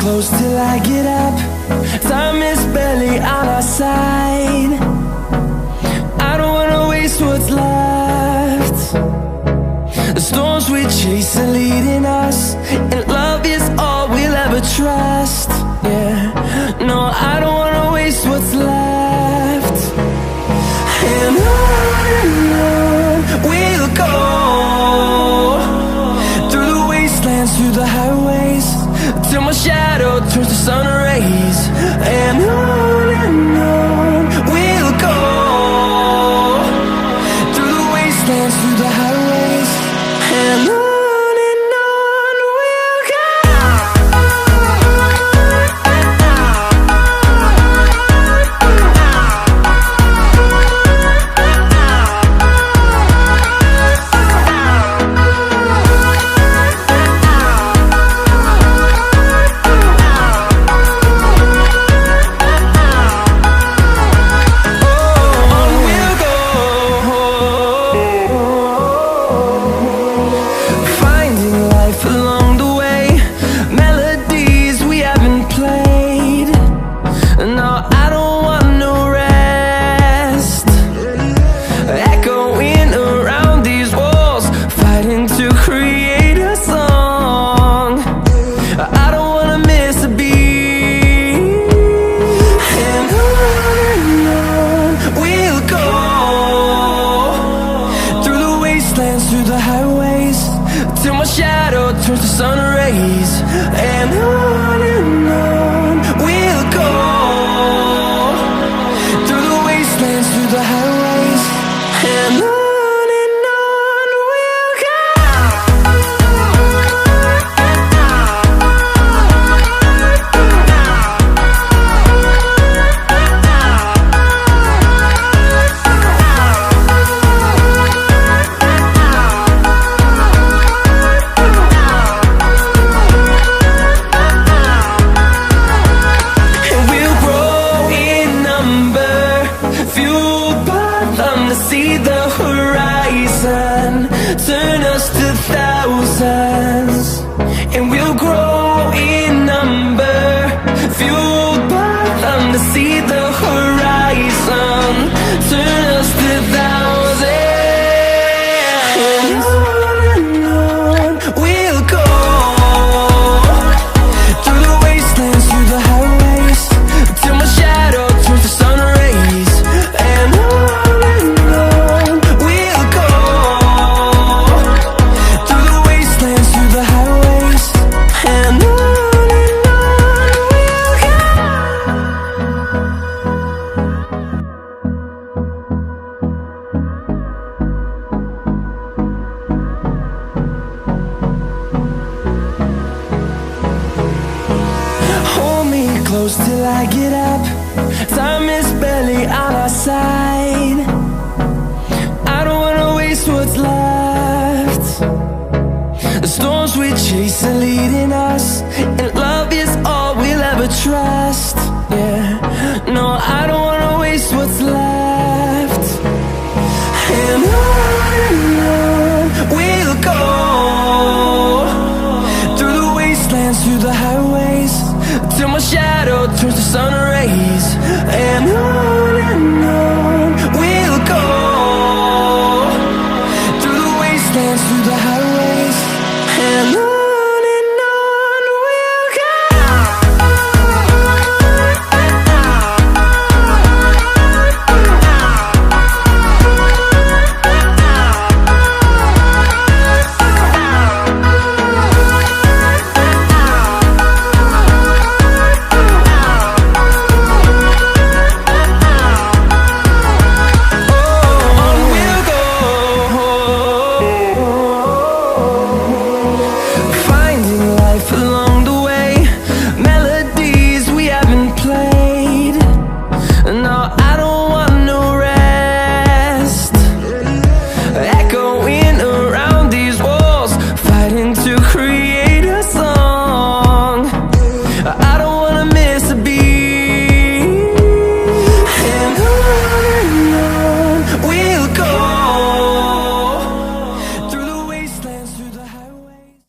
close till I get up. Time is barely on our side. I don't wanna waste what's left. The storms we chase are leading us, and love is all we'll ever trust. Yeah, no, I don't wanna waste what's left. And on we'll go, through the wastelands, through the highways, till my shadow turns to sun rays. And on we'll go, through the wastelands, through the highways, and on we'll go. Through the highways, till my shadow turns to sun rays. And on we'll go, through the wastelands, through the highways, and on we'll go. See the horizon, turn us to thousands, and we'll grow in number, fueled by them to see the horizon, turn us to thousands. And on we'll go, through the wastelands, through the highways, till my shadow turns to sun rays. And close till I get